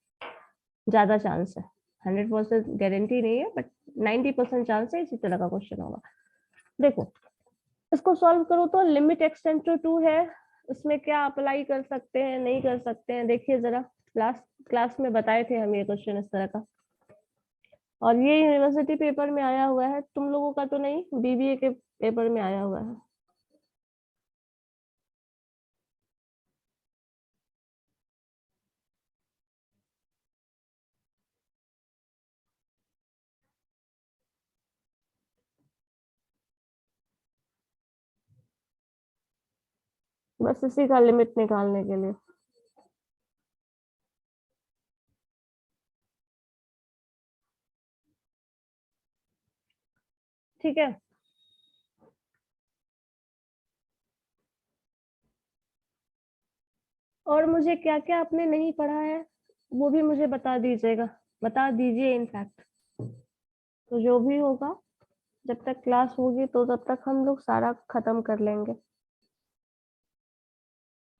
ज्यादा चांस है, 100% गारंटी नहीं है बट 90% चांस है इसी तरह का क्वेश्चन होगा। देखो इसको सॉल्व करो तो लिमिट x टेंड टू 2 है, इसमें क्या अप्लाई कर सकते हैं नहीं कर सकते हैं देखिए जरा, लास्ट क्लास में बताए थे हम ये क्वेश्चन इस तरह का, और ये यूनिवर्सिटी पेपर में आया हुआ है, तुम लोगों का तो नहीं, बीबीए के पेपर में आया हुआ है। बस इसी का लिमिट निकालने के लिए। ठीक है, और मुझे क्या क्या आपने नहीं पढ़ा है वो भी मुझे बता दीजिएगा, बता दीजिए इनफैक्ट। तो जो भी होगा जब तक क्लास होगी तो तब तक हम लोग सारा खत्म कर लेंगे,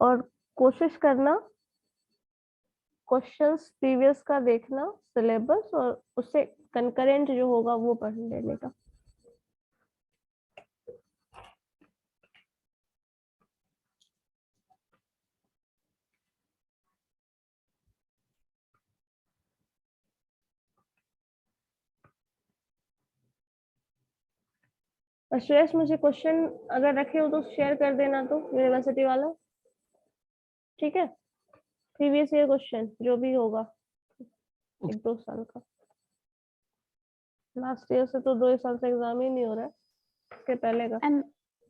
और कोशिश करना क्वेश्चंस प्रीवियस का देखना सिलेबस, और उससे कंकरेंट जो होगा वो पढ़ लेने का। और श्रेयस मुझे क्वेश्चन अगर रखे हो तो शेयर कर देना तो यूनिवर्सिटी वाला, ठीक है? प्रीवियस ईयर क्वेश्चन जो भी होगा 1-2 साल का, लास्ट ईयर से तो 2 साल से एग्जाम ही नहीं हो रहा है, इसके पहले का।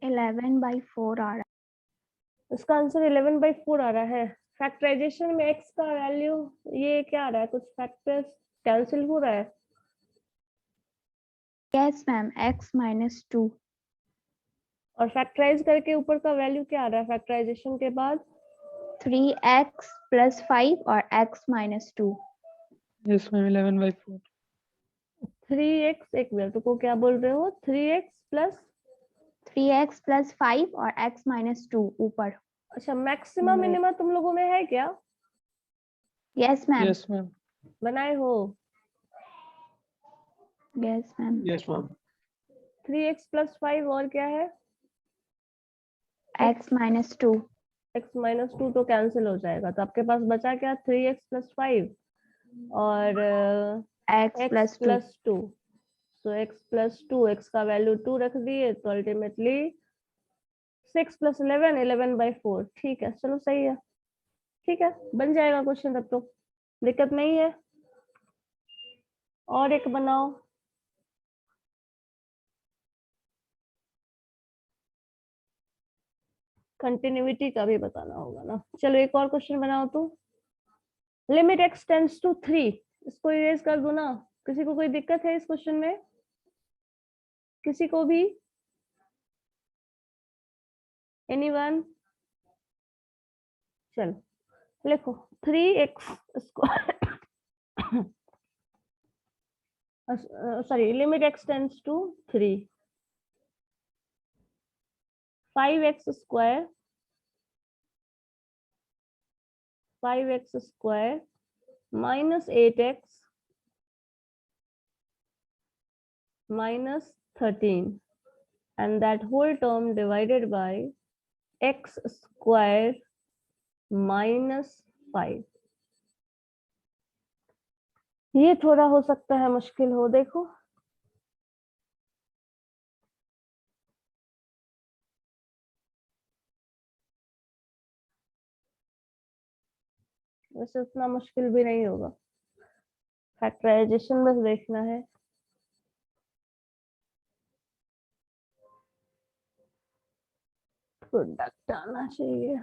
11/4 आ रहा इसका आंसर 11/4 आ रहा है। फैक्टराइजेशन में x का वैल्यू ये क्या आ रहा है, कुछ फैक्टर्स कैंसिल हो रहा है? है। Yes ma'am, x - 2। और फैक्टराइज करके ऊपर का वैल्यू क्या आ रहा है फैक्टराइजेशन के बाद? 3x + 5 और x - 2। Yes ma'am 11/4। 3x एक मिनट को क्या बोल रहे हो? 3x + 5 और x - 2 ऊपर। अच्छा मैक्सिमम मिनिमम तुम लोगों में है क्या? Yes ma'am. Yes ma'am. बनाए हो? Yes ma'am. Yes ma'am. 3x + 5 और क्या है? x - 2 x - 2 तो कैंसिल हो जाएगा, तो आपके पास बचा क्या? 3x + 5 और x x + 2 + 2। तो x + 2, x का वैल्यू 2 रख दिए, तो अल्टीमेटली 6 + 11, 11/4। ठीक है, चलो सही है, ठीक है, बन जाएगा क्वेश्चन, तब तो दिक्कत नहीं है। और एक बनाओ। कंटिन्यूटी का भी बताना होगा ना। चलो एक और क्वेश्चन बनाओ तो। लिमिट x टेंड्स टू 3, इसको इरेज कर दो ना। किसी को कोई दिक्कत है इस क्वेश्चन में? किसी को भी? एनीवन? चलो लिखो 3x square sorry, limit x tends to 3, 5x square 5x² - 8x - 13, and that whole term divided by x² - 5। ये थोड़ा हो सकता है मुश्किल हो, देखो। वैसे उतना मुश्किल भी नहीं होगा, फैक्टराइजेशन बस देखना है। प्रोडक्ट आना चाहिए।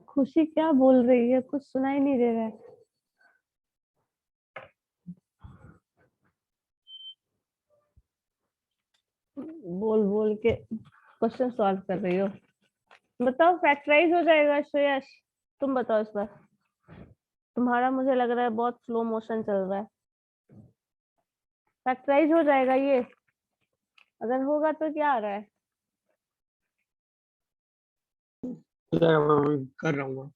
खुशी क्या बोल रही है? कुछ सुनाई नहीं दे रहा है। बोल बोल के क्वेश्चन सॉल्व कर रही हो। बताओ, फैक्टराइज हो जाएगा श्रेयस? तुम बताओ इस बार। तुम्हारा मुझे लग रहा है बहुत स्लो मोशन चल रहा है। फैक्टराइज हो जाएगा ये? अगर होगा तो क्या आ रहा है? कर रहा हूँ।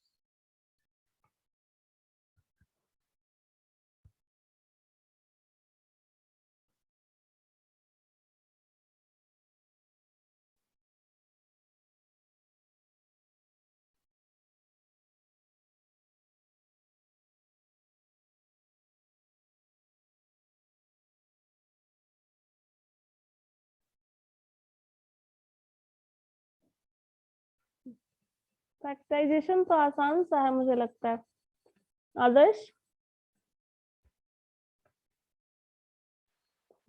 फैक्टराइजेशन तो आसान सा है मुझे लगता है। आदर्श?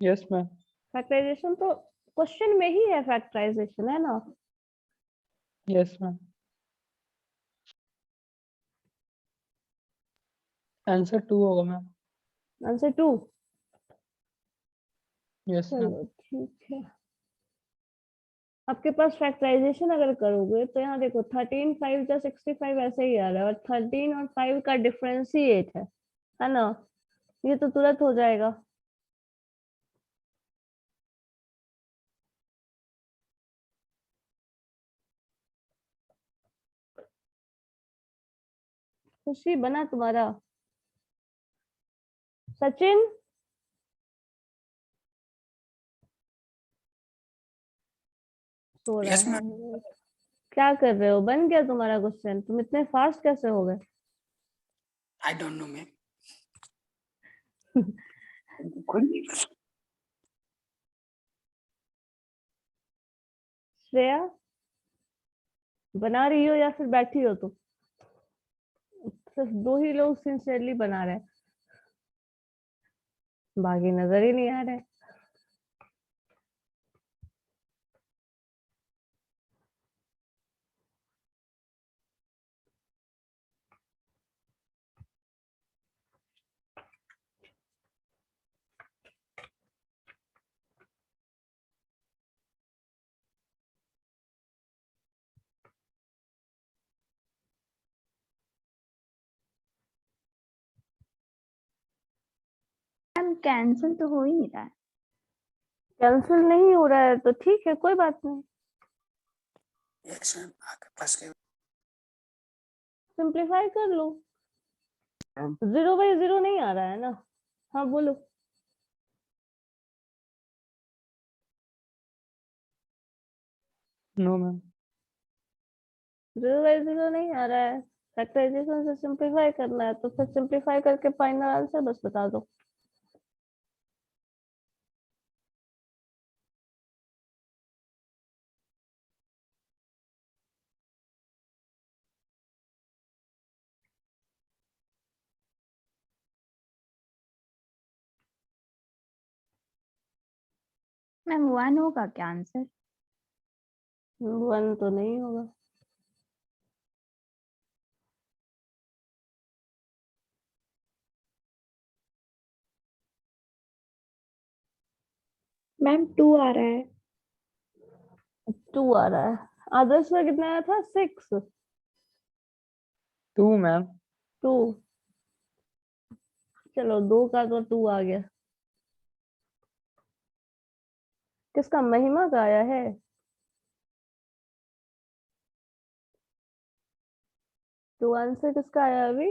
Yes ma'am. फैक्टराइजेशन तो क्वेश्चन में ही है, फैक्टराइजेशन है ना? Yes ma'am. आंसर 2 होगा मैम। आंसर 2? Yes ma'am. चलो ठीक है। आपके पास फैक्टराइजेशन अगर करोगे तो यहाँ देखो 13 5 जा 65 ऐसे ही आ रहा है, और 13 और 5 का डिफरेंस ही 8 है ना? ये तो तुरंत हो जाएगा। खुशी बना तुम्हारा? सचिन? सो रहा Yes, ma'am. है? क्या कर रहे हो? बन गया तुम्हारा क्वेश्चन? तुम इतने फास्ट कैसे हो गए? I don't know, ma'am. खुद नहीं पता। श्रेया बना रही हो या फिर बैठी हो तुम? सिर्फ 2 ही लोग सिंसियरली बना रहे हैं, बाकी नजर ही नहीं आ रहे। मैम कैंसिल तो हो ही नहीं रहा है। कैंसिल नहीं हो रहा है तो ठीक है, कोई बात नहीं, यस मैम, आपके पास के सिंप्लीफाई कर लो। 0/0 नहीं आ रहा है ना? हाँ बोलो। No ma'am. 0/0 नहीं आ रहा है, फैक्टराइजेशन से सिंप्लीफाई करना है, तो फिर सिंप्लीफाई करके फाइनल आंसर बस बता दो। मैम 1 होगा क्या आंसर? 1 तो नहीं होगा। मैम 2 आ रहा है। 2 आ रहा है। आदर्श में कितना आया था? 6। 2 मैम। 2। चलो 2 का तो 2 आ गया। किसका? महिमा का आया है। तो आंसर किसका आया अभी?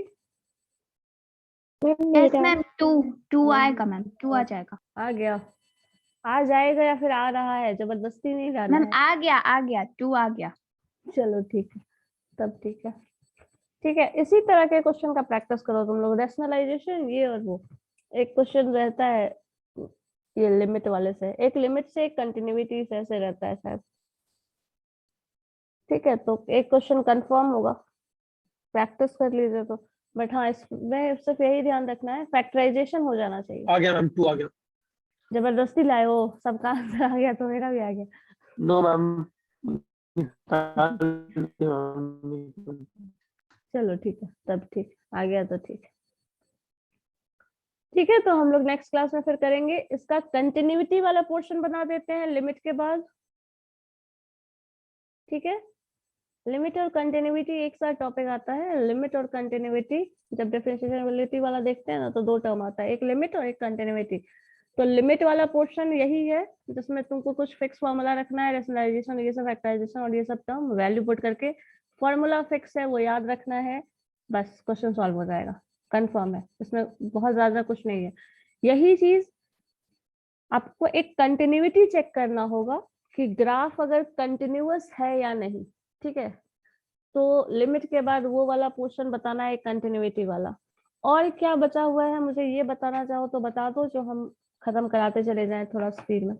मैम यस मेरा मैम 2 आएगा मैम, 2 आ जाएगा। आ गया। आ जाएगा या फिर आ रहा है? जबरदस्ती नहीं डालना मैम है। आ गया 2 आ गया। चलो ठीक है, तब ठीक है। ठीक है, इसी तरह के क्वेश्चन का प्रैक्टिस करो तुम लोग। रैशनलाइजेशन ये और वो। एक क्वेश्चन रहता है ये लिमिट वाले से, एक लिमिट से एक कंटिन्यूटी से, ऐसे रहता है शायद। ठीक है, तो एक क्वेश्चन कंफर्म होगा, प्रैक्टिस कर लीजिए तो। बट हाँ, इसमें सिर्फ यही ध्यान रखना है, फैक्टराइजेशन हो जाना चाहिए। आ गया मैम 2 आ गया। जबरदस्ती लाए हो, सबका आंसर आ गया तो मेरा भी आ गया। No ma'am. चलो ठीक है, तब ठीक आ गया तो ठीक है। ठीक है, तो हम लोग नेक्स्ट क्लास में फिर करेंगे। इसका कंटिन्यूटी वाला पोर्शन बना देते हैं लिमिट के बाद। ठीक है, लिमिट और कंटिन्यूटी एक साथ टॉपिक आता है। लिमिट और कंटिन्यूटी जब डिफरेंशिएबिलिटी वाला देखते हैं ना, तो 2 टर्म आता है, एक लिमिट और एक कंटिन्यूटी। तो लिमिट वाला पोर्शन यही है जिसमें तुमको कुछ फिक्स फॉर्मूला रखना है, रैशनलाइजेशन, ये सब फैक्टराइजेशन और ये सब टर्म वैल्यू पुट करके, फॉर्मूला फिक्स है वो याद रखना है, बस क्वेश्चन सॉल्व हो जाएगा। कंफर्म है, इसमें बहुत ज्यादा कुछ नहीं है। यही चीज आपको एक कंटिन्यूटी चेक करना होगा कि ग्राफ अगर कंटिन्यूअस है या नहीं। ठीक है, तो लिमिट के बाद वो वाला पोर्शन बताना है, कंटिन्यूटी वाला। और क्या बचा हुआ है मुझे ये बताना चाहो तो बता दो, जो हम खत्म कराते चले जाएं थोड़ा स्पीड में।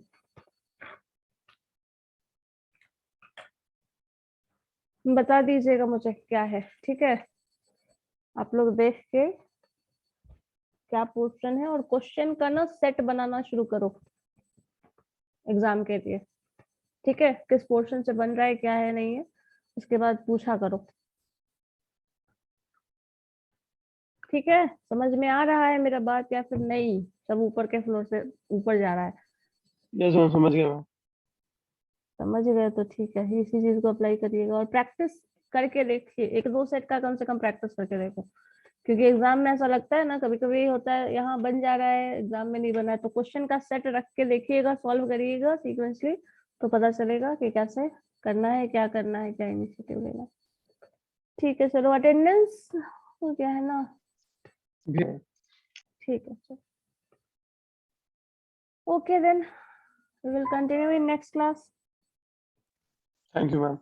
बता दीजिएगा मुझे क्या है। ठीक है, आप लोग देख के क्या पोर्शन है, और क्वेश्चन का ना सेट बनाना शुरू करो एग्जाम के लिए। ठीक है, किस पोर्शन से बन रहा है, क्या है, नहीं है, उसके बाद पूछा करो। ठीक है, समझ में आ रहा है मेरा बात या फिर नहीं? सब ऊपर के फ्लोर से ऊपर जा रहा है। यस मैम समझ गया मैम। समझ गए तो ठीक है, इसी चीज को अप्लाई करिएगा और प्रैक्टिस करके देखिए। 1-2 सेट का कम से कम प्रैक्टिस करके देखो, क्योंकि एग्जाम में ऐसा लगता है ना, कभी कभी होता है यहाँ बन जा रहा है एग्जाम में नहीं बना है, तो क्वेश्चन का सेट रख के देखिएगा, सॉल्व करिएगा सीक्वेंसली, तो पता चलेगा कि कैसे करना है, क्या करना है, क्या इनिशिएटिव लेना है। ठीक है, चलो अटेंडेंस हो गया है ना? ठीक है, चलो okay then, we will continue in next class. Thank you ma'am.